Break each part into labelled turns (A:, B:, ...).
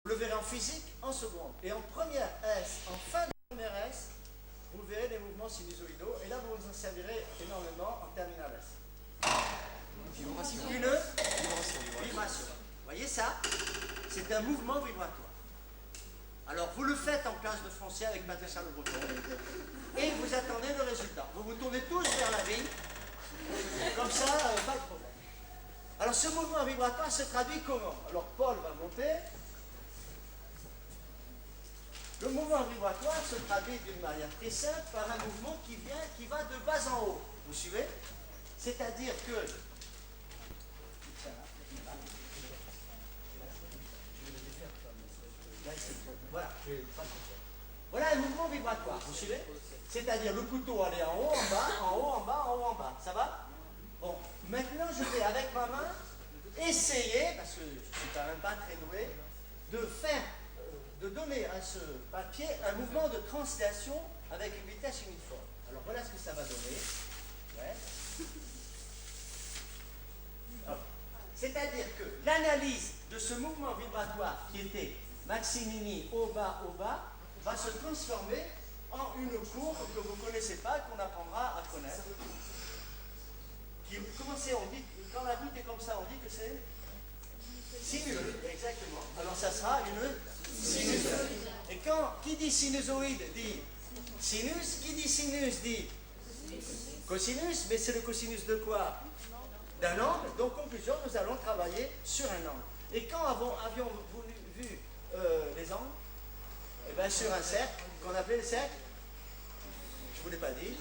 A: Vous le verrez en physique en seconde. Et en première S, en fin de première S, vous verrez des mouvements sinusoïdaux. Et là, vous vous en servirez énormément en terminale S. Une vibration. Vous voyez ça? C'est un mouvement vibratoire. Alors, vous le faites en classe de français avec Patricia Le Breton. Et vous attendez le résultat. Vous vous tournez tous vers la vigne. Comme ça, pas de problème. Alors, ce mouvement vibratoire se traduit comment? Alors, Paul va monter. Le mouvement vibratoire se traduit d'une manière très simple par un mouvement qui va de bas en haut. Vous suivez? C'est-à-dire que... Voilà. Voilà un mouvement vibratoire. Vous suivez? C'est-à-dire le couteau aller en haut, en bas, en haut, en bas, en haut, en bas. Ça va? Bon. Maintenant, je vais avec ma main essayer, parce que je ne suis quand même pas très doué, de donner à ce papier un mouvement de translation avec une vitesse uniforme. Alors voilà ce que ça va donner. Ouais. C'est-à-dire que l'analyse de ce mouvement vibratoire qui était maximini au bas, va se transformer en une courbe que vous ne connaissez pas, qu'on apprendra à connaître. Comment c'est? On dit, quand la route est comme ça, on dit que c'est sinusoïde, exactement. Alors ça sera une sinusoïde. Et qui dit sinusoïde dit sinus, qui dit sinus dit cosinus, mais c'est le cosinus de quoi? D'un angle. Donc, conclusion, nous allons travailler sur un angle. Et quand avions-nous vu les angles? Eh bien, sur un cercle, qu'on appelait le cercle, je ne vous l'ai pas dit,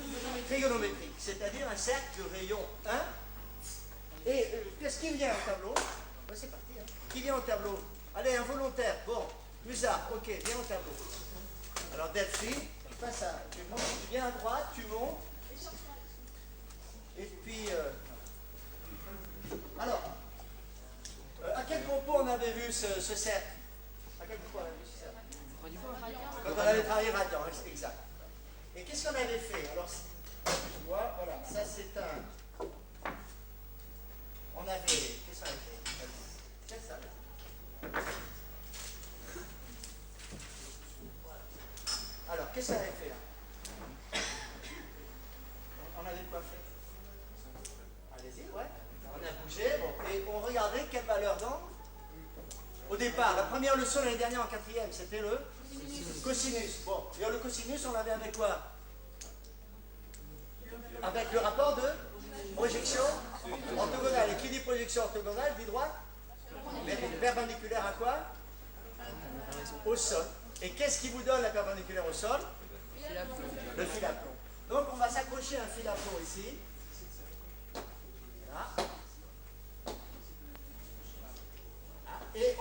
A: trigonométrique, c'est-à-dire un cercle de rayon 1. Et qu'est-ce qui vient au tableau? Ben, c'est parti. Hein. Qui vient au tableau? Allez, un volontaire. Bon, Musard, ok, viens au tableau. Alors, Delphine, tu passes à, tu montes, tu viens à droite, tu montes. Et puis, alors, à quel propos on avait vu ce cercle? À quel propos on avait vu ce cercle? Quand on avait travaillé radian, exact. Et qu'est-ce qu'on avait fait? Alors, je vois, voilà, ça c'est un... On avait... Qu'est-ce qu'on avait fait? C'est ça. Alors, qu'est-ce qu'on avait fait là? On avait quoi fait? Allez-y, ouais. On a bougé, bon, et on regardait quelle valeur d'angle. Au départ, la première leçon l'année dernière en quatrième, c'était le cosinus. Bon, et le cosinus, on l'avait avec quoi? Avec le rapport de projection orthogonale. Et qui dit projection orthogonale dit droite? Perpendiculaire à quoi? Au sol. Et qu'est-ce qui vous donne la perpendiculaire au sol? Le fil à plomb. Donc on va s'accrocher à un fil à plomb ici. Voilà. Et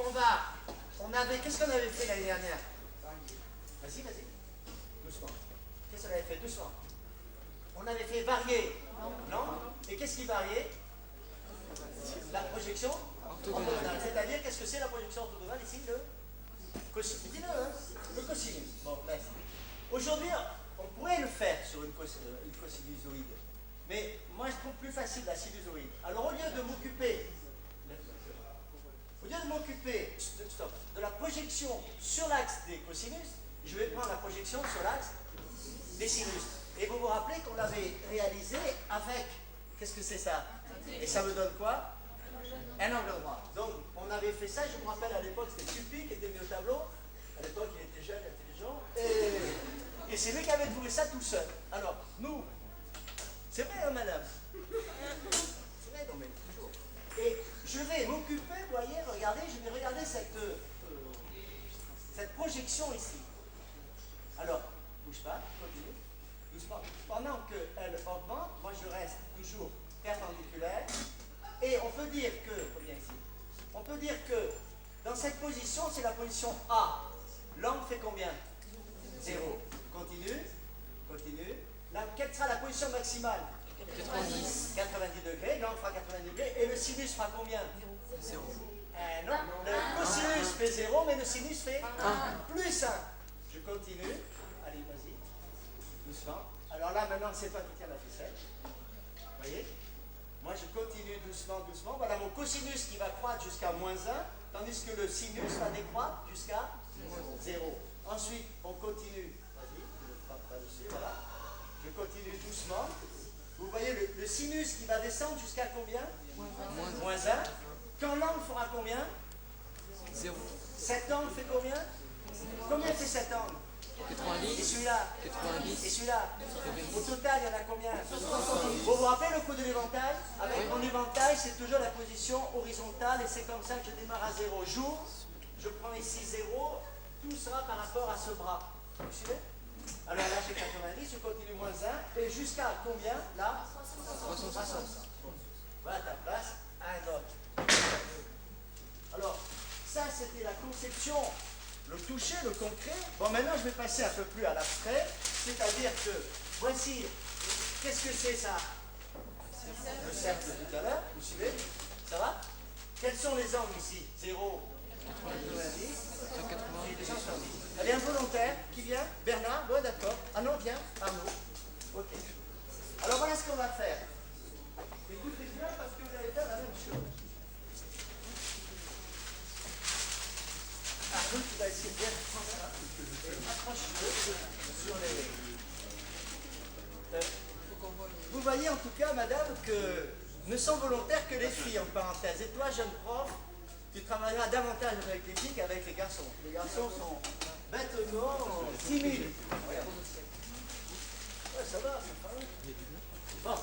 A: qu'est-ce qu'on avait fait l'année dernière? Vas-y. Doucement. Qu'est-ce qu'on avait fait? Doucement. On avait fait varier. Non? Et qu'est-ce qui variait? La projection orthogonale. C'est-à-dire, qu'est-ce que c'est la projection orthogonale ici? Le cosinus. Dis-le, hein? Le cosinus. Bon, merci. Aujourd'hui, on pourrait le faire sur une cosinusoïde. Mais moi, je trouve plus facile la sinusoïde. Alors, au lieu de m'occuper de la projection sur l'axe des cosinus, je vais prendre la projection sur l'axe des sinus. Et vous vous rappelez qu'on l'avait réalisé avec, qu'est-ce que c'est ça? Et ça me donne quoi? Un angle droit. Donc, on avait fait ça, je me rappelle à l'époque, c'était Tupi qui était mis au tableau. À l'époque, il était jeune, intelligent. Et c'est lui qui avait trouvé ça tout seul. Alors, nous, c'est vrai, hein, madame? C'est vrai, non, mais toujours. Et je vais m'occuper, vous voyez, regardez, je vais regarder cette projection ici. Alors, bouge pas, continue. Doucement. Pendant qu'elle augmente, moi je reste toujours perpendiculaire. Et on peut dire que, reviens ici, on peut dire que dans cette position, c'est la position A. L'angle fait combien? 0. Continue. Quelle sera la position maximale? 90 degrés, l'angle fera 90 degrés, et le sinus fera combien? 0. Non, le cosinus fait 0, mais le sinus fait 1. Plus 1. Je continue. Allez, vas-y. Doucement. Alors là, maintenant, c'est toi qui tiens la ficelle. Vous voyez? Moi, je continue doucement. Voilà mon cosinus qui va croître jusqu'à -1. Tandis que le sinus va décroître jusqu'à 0. Ensuite, on continue. Vas-y, je ne frappe pas dessus, voilà. Je continue doucement. Vous voyez le sinus qui va descendre jusqu'à combien? Moins 1. Quand l'angle fera combien?
B: 0.
A: Cet angle fait combien? Combien fait cet angle?
B: 90.
A: Et celui-là?
B: 90.
A: Et celui-là? Au total, il y en a combien? Vous vous rappelez le coup de l'éventail? Avec mon éventail, c'est toujours la position horizontale et c'est comme ça que je démarre à 0. J'ouvre, je prends ici 0, tout sera par rapport à ce bras. Vous suivez? Alors là, j'ai 90, je continue moins 1, et jusqu'à combien? Là? 60. Voilà ta place, un autre. Alors, ça c'était la conception, le toucher, le concret. Bon, maintenant je vais passer un peu plus à l'abstrait, c'est-à-dire que, voici, qu'est-ce que c'est ça? Le cercle de tout à l'heure, vous suivez? Ça va? Quels sont les angles ici? 0, 90, et 270. Allez, un volontaire qui vient? Bernard? Ouais, d'accord. Ah non, viens, Arnaud. Ok. Alors voilà ce qu'on va faire. Écoutez bien parce que vous allez faire la même chose. Arnaud, tu vas essayer de bien prendre ça. Approche-le sur les... vous voyez en tout cas, madame, que ne sont volontaires que les filles, en parenthèse. Et toi, jeune prof, tu travailleras davantage avec les filles qu'avec les garçons. Les garçons sont bêtement timides. Ouais, ça va, c'est pas mal. Bon.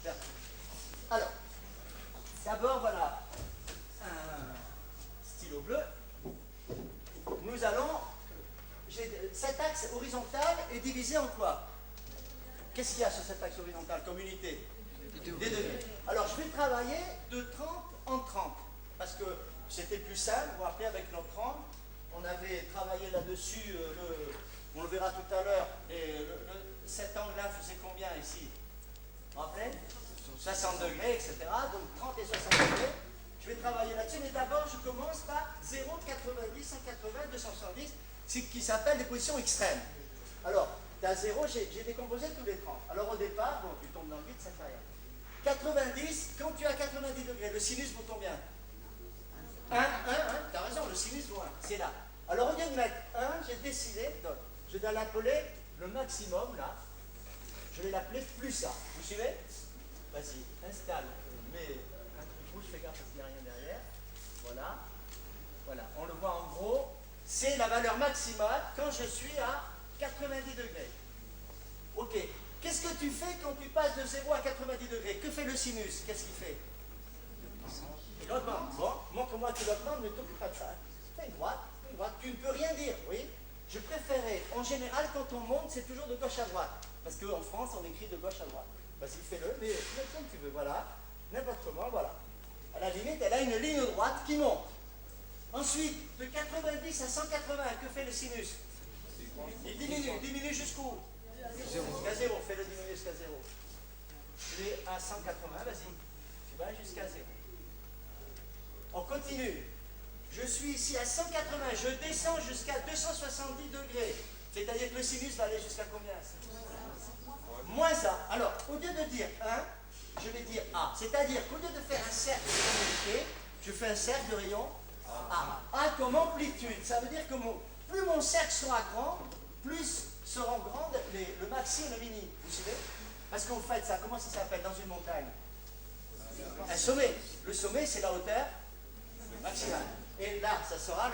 A: Bien. Alors, d'abord, voilà, un stylo bleu. Nous allons, cet axe horizontal est divisé en quoi? Qu'est-ce qu'il y a sur cet axe horizontal comme unité? Des degrés. Alors, je vais travailler de 30 en 30, parce que c'était plus simple. Vous vous rappelez, avec notre angle, on avait travaillé là-dessus, on le verra tout à l'heure, et cet angle-là faisait combien ici? Vous vous rappelez? 60 degrés, etc. Donc 30 et 60 degrés. Je vais travailler là-dessus, mais d'abord, je commence par 0, 90, 180, 270, ce qui s'appelle les positions extrêmes. Alors, à 0, j'ai décomposé tous les 30. Alors au départ, bon, tu tombes dans le vide, ça fait rien. 90, quand tu as 90 degrés, le sinus vaut combien? 1, t'as raison, le sinus vaut 1, c'est là. Alors au lieu de mettre 1, j'ai décidé, donc, je dois l'appeler le maximum, là. Je vais l'appeler plus A. Vous suivez? Vas-y, installe, mets un truc rouge, fais gaffe parce qu'il n'y a rien derrière. Voilà. Voilà, on le voit en gros, c'est la valeur maximale quand je suis à 90 degrés. Ok. Qu'est-ce que tu fais quand tu passes de 0 à 90 degrés? Que fait le sinus? Qu'est-ce qu'il fait? Il augmente. Bon, montre-moi qu'il augmente, mais t'occupe pas de ça. Fais une droite, tu ne peux rien dire, oui. Je préférais, en général, quand on monte, c'est toujours de gauche à droite. Parce qu'en France, on écrit de gauche à droite. Vas-y, fais-le, mais comme tu veux, voilà. N'importe comment, voilà. À la limite, elle a une ligne droite qui monte. Ensuite, de 90 à 180, que fait le sinus? Il diminue jusqu'où? Jusqu'à 0, fais-le diminuer jusqu'à 0. Tu es à 180, vas-y. Tu vas jusqu'à 0. On continue. Je suis ici à 180, je descends jusqu'à 270 degrés. C'est-à-dire que le sinus va aller jusqu'à combien? Moins A. Alors, au lieu de dire 1, je vais dire A. C'est-à-dire qu'au lieu de faire un cercle de unité, je fais un cercle de rayon A. A comme amplitude. Ça veut dire que plus mon cercle sera grand, plus seront grandes le maxi et le mini. Vous suivez? Parce qu'en fait, ça, comment ça s'appelle dans une montagne? Un sommet. Le sommet, c'est la hauteur maximale. Et là, ça sera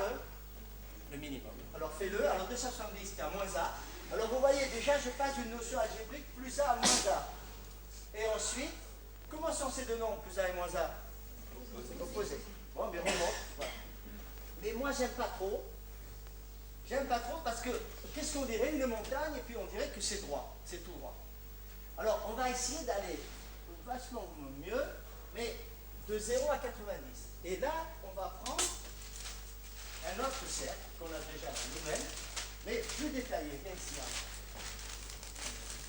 A: le minimum. Alors fais-le. Alors 270, c'est à moins A. Alors vous voyez, déjà, je passe d'une notion algébrique plus A à moins A. Et ensuite, comment sont ces deux nombres, plus A et moins A? Opposés. Bon, mais remonte. Voilà. Mais moi, j'aime pas trop. J'aime pas trop parce que, qu'est-ce qu'on dirait? Une montagne, et puis on dirait que c'est droit. C'est tout droit. Alors, on va essayer d'aller vachement mieux, mais de 0 à 90. Et là, on va prendre un autre cercle qu'on a déjà nous-mêmes, mais plus détaillé. Viens ici.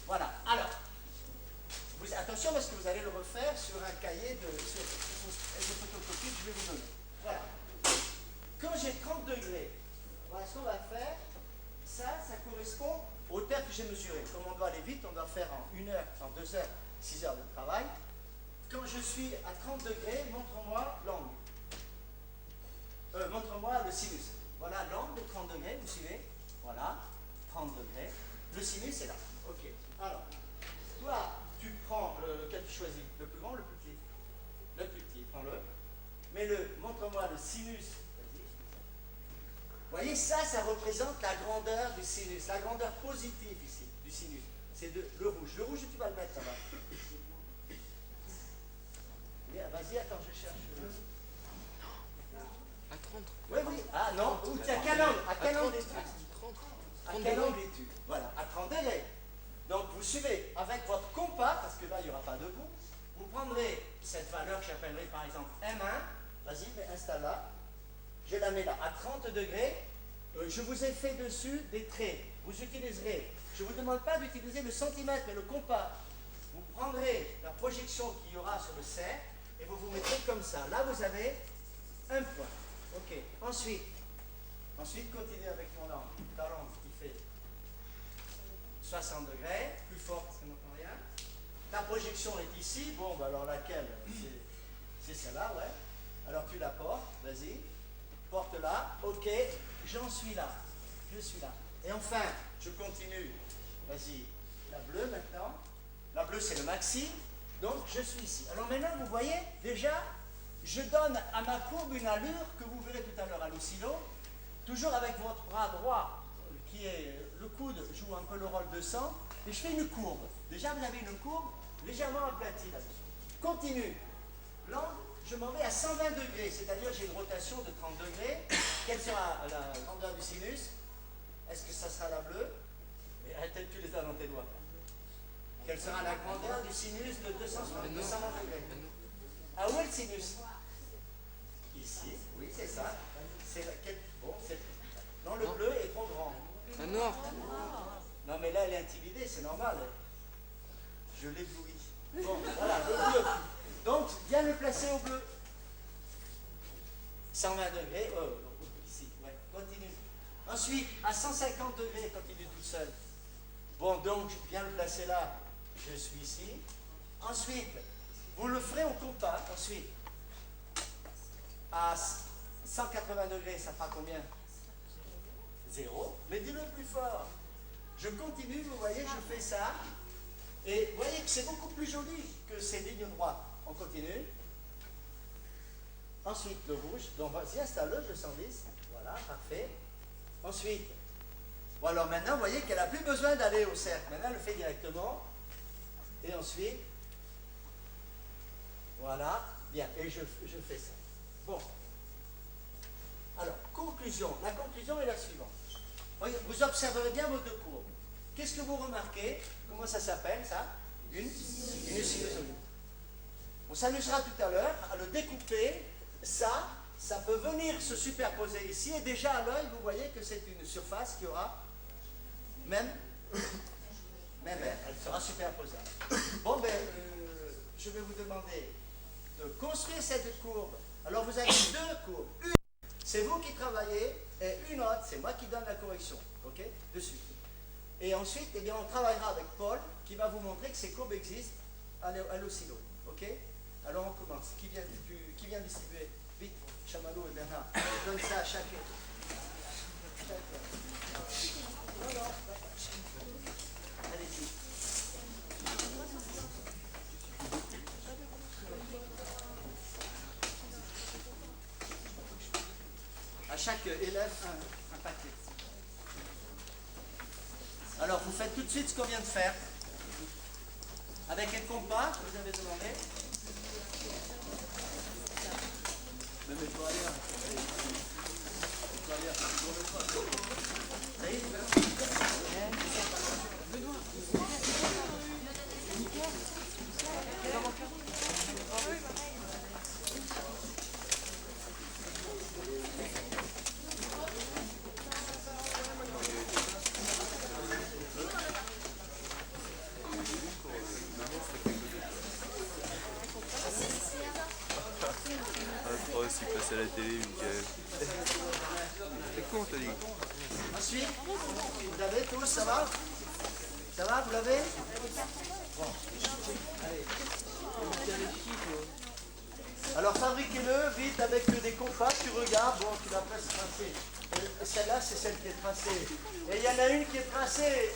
A: Voilà. Alors, attention parce que vous allez le refaire sur un cahier de photocopie que je vais vous donner. Voilà. Quand j'ai 30 degrés, voilà ce qu'on va faire. Ça correspond hauteur que j'ai mesurée. Comme on doit aller vite, on doit faire en 1 heure, en 2 heures, 6 heures de travail. Quand je suis à 30 degrés, montre-moi l'angle. Montre-moi le sinus. Voilà l'angle de 30 degrés, vous suivez? Voilà, 30 degrés. Le sinus est là. Ok. Alors, toi, tu prends lequel tu choisis? Le plus grand ou le plus petit? Le plus petit, prends-le. Montre-moi le sinus. Vas-y. Vous voyez, ça représente la grandeur du sinus, la grandeur positive ici, du sinus. C'est le rouge. Le rouge, tu vas le mettre là-bas. Vas-y, attends, je cherche.
B: À 30.
A: Oui, oui. Ah non, à quel angle? À quel angle es-tu?
B: 30.
A: À quel angle es-tu? Voilà, à 30 degrés. Donc vous suivez avec votre compas, parce que là il n'y aura pas de bout, vous prendrez cette valeur que j'appellerai par exemple M1, vas-y, installe là, je la mets là, à 30 degrés, je vous ai fait dessus des traits, vous utiliserez, je ne vous demande pas d'utiliser le centimètre, mais le compas, vous prendrez la projection qu'il y aura sur le cercle, et vous vous mettrez comme ça, là vous avez un point, ok, ensuite continuez avec ton langue, ta langue qui fait 60 degrés, plus fort parce qu'on n'entend rien. Ta projection est ici. Bon, bah alors laquelle? C'est celle-là, ouais. Alors tu la portes, vas-y. Porte-la. Ok, j'en suis là. Je suis là. Et enfin, je continue. Vas-y, la bleue maintenant. La bleue, c'est le maxi. Donc, je suis ici. Alors maintenant, vous voyez, déjà, je donne à ma courbe une allure que vous verrez tout à l'heure à l'oscillo. Toujours avec votre bras droit, qui est le coude joue un peu le rôle de sang, et je fais une courbe. Déjà, vous avez une courbe légèrement aplatie là-dessus. Continue. L'angle, je m'en vais à 120 degrés, c'est-à-dire j'ai une rotation de 30 degrés. Quelle sera la grandeur du sinus? Est-ce que ça sera la bleue? Et arrête-tu les as dans tes doigts. Quelle sera la grandeur du sinus de 220 degrés? Ah, où est le sinus? Ici, oui, c'est ça. Bon, non, le bleu est trop grand.
B: Un nord.
A: Non, mais là, elle est intimidée, c'est normal. Je l'éblouis. Bon, voilà, le bleu. Donc, viens le placer au bleu. 120 degrés, ici, ouais, continue. Ensuite, à 150 degrés, continue toute seule. Bon, donc, viens le placer là. Je suis ici. Ensuite, vous le ferez au compas. Ensuite, à 180 degrés, ça fera combien? 0. Mais dis-le plus fort. Je continue, vous voyez, je fais ça. Et vous voyez que c'est beaucoup plus joli que ces lignes droites. On continue. Ensuite, le rouge. Donc, vas-y, installe-le, je 110. Voilà, parfait. Ensuite, bon, alors maintenant, vous voyez qu'elle n'a plus besoin d'aller au cercle. Maintenant, elle le fait directement. Et ensuite, voilà, bien. Et je fais ça. Bon. Alors, conclusion. La conclusion est la suivante. Vous observerez bien vos deux courbes. Qu'est-ce que vous remarquez? Comment ça s'appelle, ça? Une sinusoïde. On s'amusera tout à l'heure à le découper. Ça peut venir se superposer ici. Et déjà à l'œil, vous voyez que c'est une surface qui aura même elle sera superposable. Bon, ben, je vais vous demander de construire cette courbe. Alors, vous avez deux courbes. Une, c'est vous qui travaillez, et une autre, c'est moi qui donne la correction. OK? De suite. Et ensuite, eh bien, on travaillera avec Paul, qui va vous montrer que ces courbes existent à l'oscillo. OK? Alors, on commence. Qui vient distribuer? Vite, Chamallow et Bernard. Je donne ça à chaque... Non. Allez-y. À chaque élève, un paquet. Alors, vous faites tout de suite ce qu'on vient de faire. Avec un compas que vous avez demandé. Mais mets-toi ailleurs. Mets-toi ailleurs. Ça y est,
C: aussi passer à la télé, Michael. C'est con, t'as dit.
A: ensuite, vous avez tous, ça va? Ça va, vous l'avez? Bon. Allez. Alors fabriquez-le vite avec des compas, tu regardes, bon tu vas presque tracer. Celle-là c'est celle qui est tracée. Et il y en a une qui est tracée.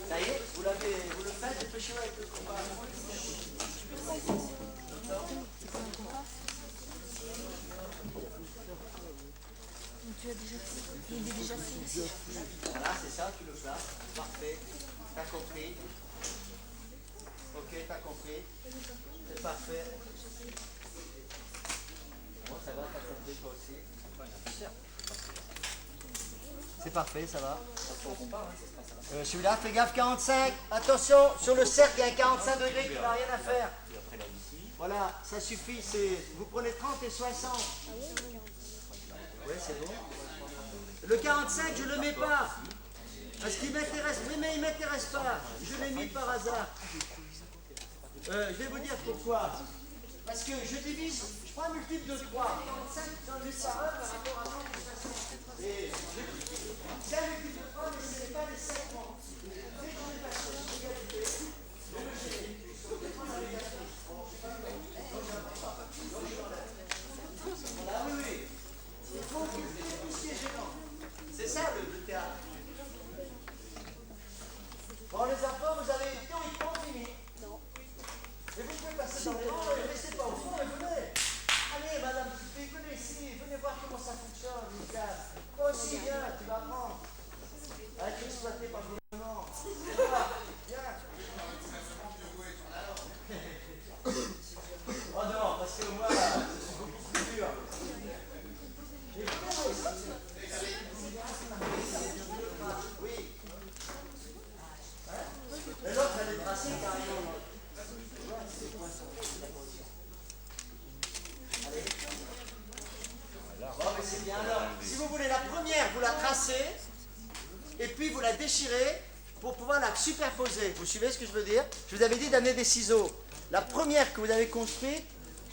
A: Ça y est, vous le faites, dépêchez-vous avec le compas.
D: Tu as déjà fait. Il est déjà fait.
A: Voilà, c'est ça, tu le places. Parfait. T'as compris. Ok, t'as compris. C'est parfait. Bon, ça va, t'as compris toi aussi. C'est parfait, ça va. Celui-là, fais gaffe, 45. Attention, sur le cercle, il y a un 45 degrés qui n'a rien à faire. Voilà, ça suffit. Vous prenez 30 et 60. Oui, c'est bon. Le 45, je ne le mets pas. Parce qu'il m'intéresse. Oui, mais il ne m'intéresse pas. Je l'ai mis par hasard. Je vais vous dire pourquoi. Parce que je divise, je prends un multiple de 3. 45, j'en ai par 1 par rapport à 30 et 60. Et c'est un multiple de 3, mais ce n'est pas les 5 mois. Dès qu'on est passé sur l'égalité, donc oui, oui. Il faut occulter tout ce qui est gênant. C'est ça le théâtre. Bon, les enfants, vous avez théoriquement fini. Non. Et vous pouvez passer dans les rangs, ne restez pas au fond, et venez. Allez, madame Tippé, venez ici, venez voir comment ça fonctionne, Lucas. Toi aussi, viens, tu vas apprendre à être exploité par le gouvernement. Viens. Oh non, parce que moi, c'est beaucoup plus dur. Et vous aussi. Oui. Mais l'autre, elle est tracée carrément. Allez. Bon, mais c'est bien. Alors, si vous voulez la première, vous la tracez, et puis vous la déchirez pour pouvoir la superposer. Vous suivez ce que je veux dire? Je vous avais dit d'amener des ciseaux. La première que vous avez construite,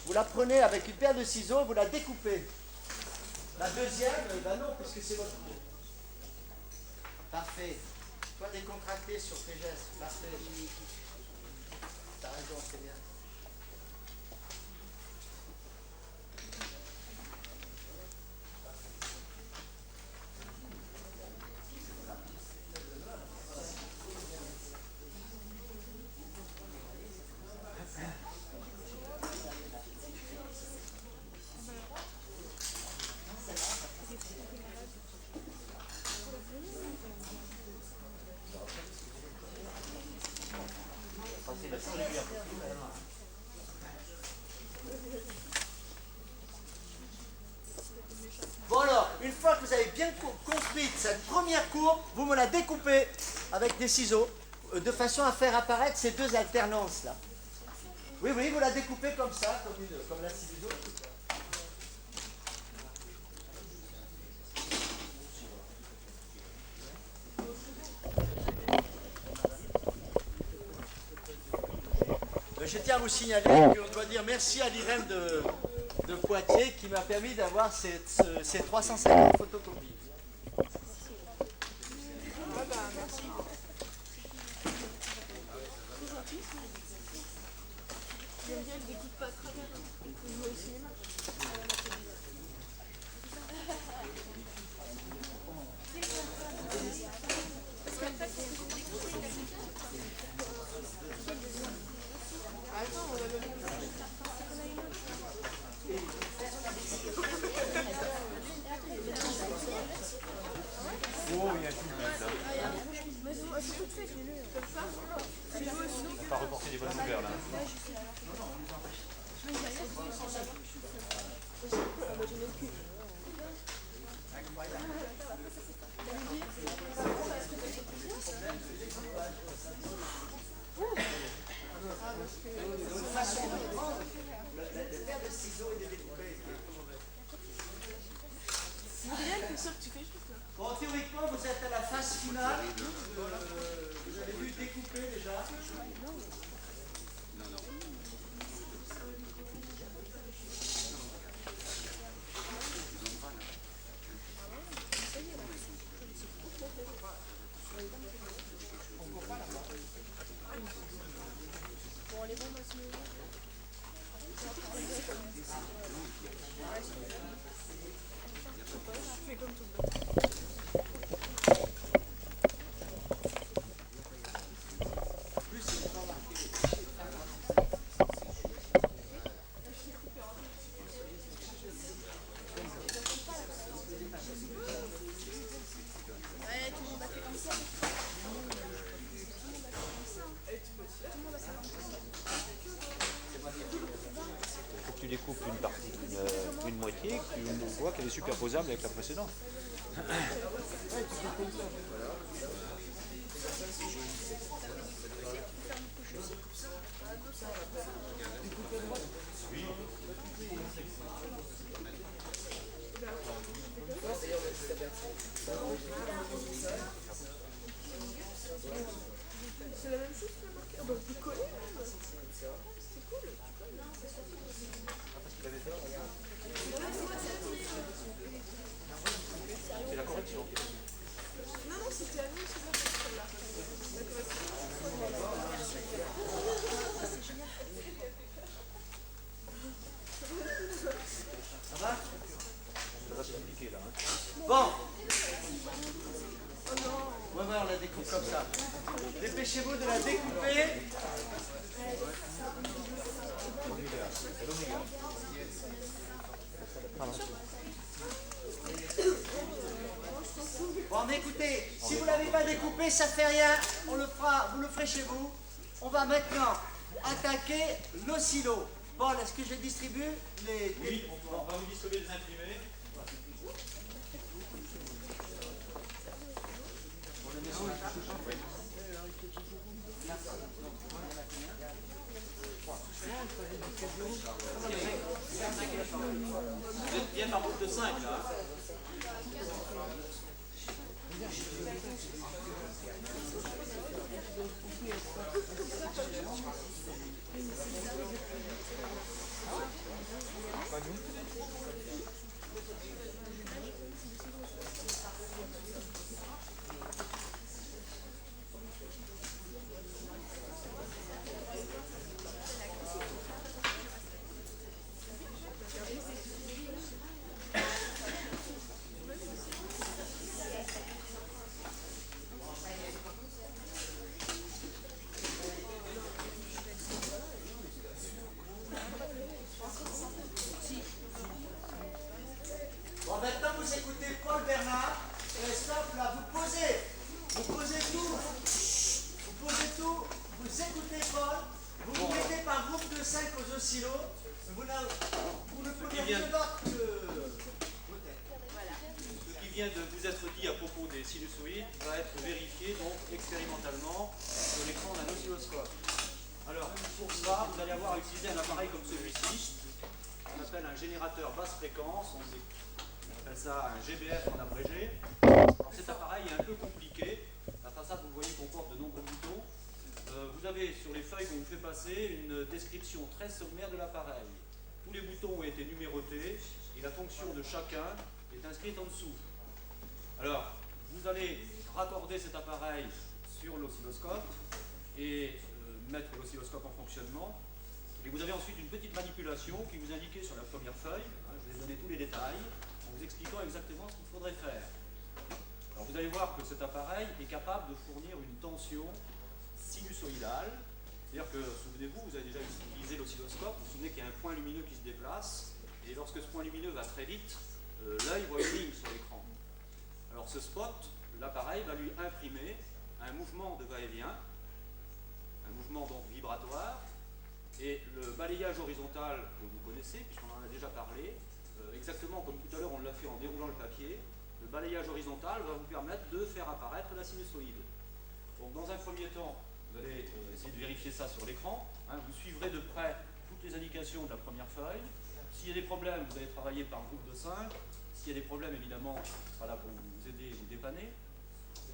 A: vous la prenez avec une paire de ciseaux, vous la découpez. La deuxième, ben non, puisque c'est votre tour. Parfait. Toi décontracté sur tes gestes. Parfait. T'as raison, c'est bien. Bon alors, une fois que vous avez bien construit cette première courbe, vous me la découpez avec des ciseaux, de façon à faire apparaître ces deux alternances là. Oui, oui, vous la découpez comme ça, comme la ciseau. Je tiens à vous signaler qu'on doit dire merci à l'IREM de Poitiers qui m'a permis d'avoir ces 350 photocopies.
D: Merci. J'aime bien, je découpe pas très bien. Je vais au cinéma. Attends, on a même
C: Oh, il y a tout le mettre là.
D: mais c'est tout fait, comme ça.
C: On va pas reporter des bonnes nouvelles là.
A: Une façon de prendre le paire de ciseaux et de découper.
D: c'est bien, c'est sûr que tu fais juste là.
A: Bon, théoriquement, vous êtes à la phase finale. Vous avez vu découper déjà.
C: Faut que tu découpes une partie, une moitié, que tu vois qu'elle est superposable avec la précédente.
D: C'est la même chose que le marqueur. Donc vous collez même. C'est cool.
C: C'est la correction.
D: Non, non, c'était à nous, c'est là, celle-là. La correction.
A: Ça va?
C: Ça va se compliquer là. Hein.
A: Bon. On va voir, on la découpe comme ça. Dépêchez-vous de la découper. Bon, mais écoutez, si vous ne l'avez pas découpé, ça fait rien. On le fera, vous le ferez chez vous. On va maintenant attaquer l'oscillo. Paul, est-ce que je distribue les...
C: Oui, on va vous distribuer des imprimés. Vous êtes bien par groupe de 5 là.
A: Bon, maintenant vous écoutez Paul Bernard. Et stop, là, vous posez tout. Vous posez tout, vous écoutez Paul, vous vous mettez par groupe de 5 aux oscillos. Vous ne pouvez rien d'autre que...
C: Ce qui vient de vous être dit à propos des sinusoïdes va être vérifié donc expérimentalement sur l'écran d'un oscilloscope. Alors pour ça, vous allez avoir à utiliser un appareil comme celui-ci, qu'on appelle un générateur basse fréquence, on appelle ça un GBF en abrégé. Alors cet appareil est un peu compliqué, la façade vous voyez comporte de nombreux boutons. Vous avez sur les feuilles qu'on vous fait passer une description très sommaire de l'appareil. Tous les boutons ont été numérotés et la fonction de chacun est inscrite en dessous. Alors, vous allez raccorder cet appareil sur l'oscilloscope et mettre l'oscilloscope en fonctionnement. Et vous avez ensuite une petite manipulation qui vous indiquait sur la première feuille. Je vous ai donné tous les détails en vous expliquant exactement ce qu'il faudrait faire. Alors, vous allez voir que cet appareil est capable de fournir une tension sinusoïdale. C'est-à-dire que, souvenez-vous, vous avez déjà utilisé l'oscilloscope, vous vous souvenez qu'il y a un point lumineux qui se déplace, et lorsque ce point lumineux va très vite, l'œil voit une ligne sur l'écran. Alors ce spot, l'appareil va lui imprimer un mouvement de va-et-vient, un mouvement donc vibratoire, et le balayage horizontal que vous connaissez, puisqu'on en a déjà parlé, exactement comme tout à l'heure on l'a fait en déroulant le papier, le balayage horizontal va vous permettre de faire apparaître la sinusoïde. Donc dans un premier temps, vous allez essayer de vérifier ça sur l'écran, vous suivrez de près toutes les indications de la première feuille. S'il y a des problèmes, vous allez travailler par groupe de 5. S'il y a des problèmes, évidemment, je serai là pour vous aider et vous dépanner.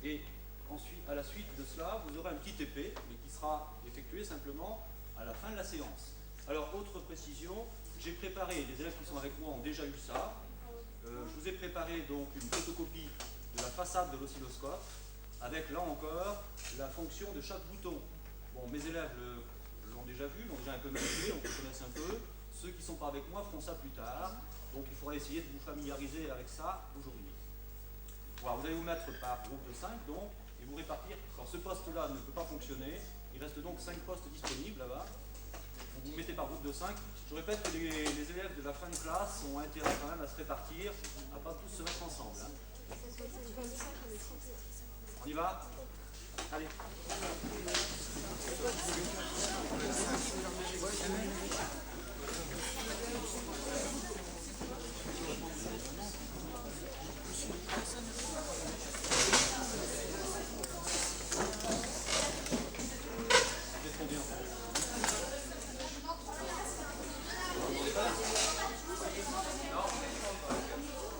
C: Et ensuite, à la suite de cela, vous aurez un petit TP, mais qui sera effectué simplement à la fin de la séance. Alors, autre précision, j'ai préparé, les élèves qui sont avec moi ont déjà eu ça. Je vous ai préparé donc une photocopie de la façade de l'oscilloscope, avec là encore la fonction de chaque bouton. Bon, mes élèves l'ont déjà vu, l'ont déjà un peu manipulé, donc ils connaissent un peu. Ceux qui ne sont pas avec moi feront ça plus tard. Donc il faudra essayer de vous familiariser avec ça aujourd'hui. Voilà, vous allez vous mettre par groupe de 5 donc, et vous répartir. Alors ce poste-là ne peut pas fonctionner. Il reste donc 5 postes disponibles là-bas. Vous vous mettez par groupe de 5. Je répète que les élèves de la fin de classe ont intérêt quand même à se répartir, à ne pas tous se mettre ensemble. Hein. On y va? Allez.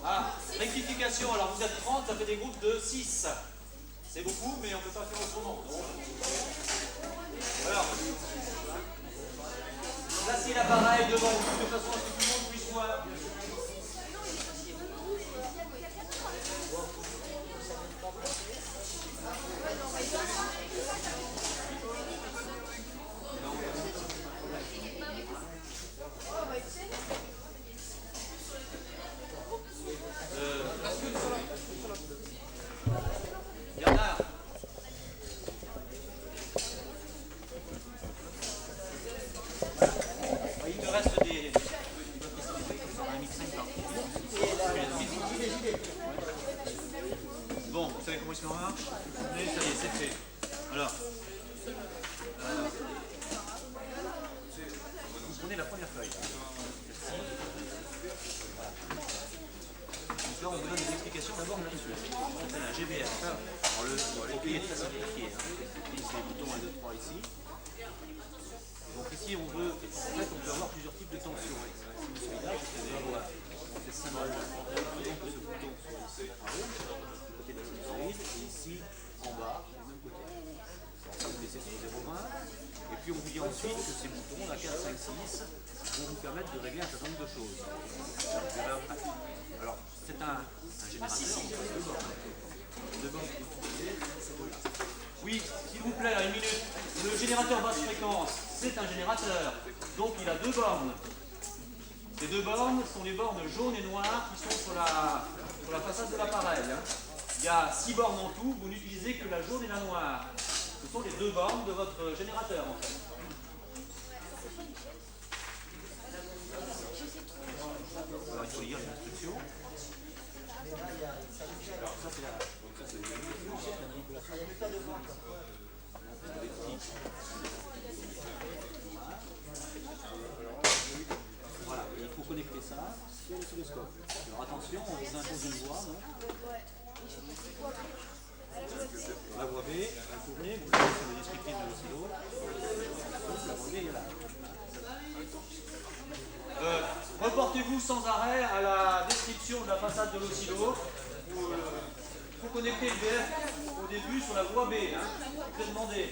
C: Ah, rectification, alors vous êtes 30, ça fait des groupes de 6. C'est beaucoup, mais on ne peut pas faire autrement. Donc, alors, placez l'appareil devant vous de façon à ce que tout le monde puisse voir. Bernard. Il te reste des... Bon, vous savez comment il se marche? Ça y est, c'est fait. Alors, vous prenez la première feuille. Donc là, on vous donne des explications d'abord manuelles. C'est un GBR. Alors, le copier est très simplifié. C'est les boutons 1, 2, 3 ici. Donc ici, on peut avoir plusieurs types de tensions. Celui-là, vous pouvez avoir le symbole que ce bouton soit ici en haut, du côté de la sinusoïde, et ici en bas, du même côté. Alors ça, vous laissez sur 0,20. Et puis on vous dit ensuite que ces boutons, la 4, 5, 6, vont vous permettre de régler un certain nombre de choses. Alors, c'est un générateur, deux bornes que vous utilisez. Oui, s'il vous plaît, une minute. Le générateur basse fréquence, c'est un générateur. Donc il a 2 bornes. Ces 2 bornes sont les bornes jaunes et noires qui sont sur la façade de l'appareil. Il y a 6 bornes en tout, vous n'utilisez que la jaune et la noire. Ce sont les 2 bornes de votre générateur en fait. Alors il faut lire les instructions. Alors ça c'est la manipulation. Voilà, il faut connecter ça sur l'oscilloscope. Alors attention, on vous impose une voix, non? La voix B, vous tournez, vous allez sur le descriptif de l'oscillo. La voix B est là. Reportez-vous sans arrêt à la description de la façade de l'oscillo. Il faut connecter le VF au début sur la voie B. Hein. Je vais demander.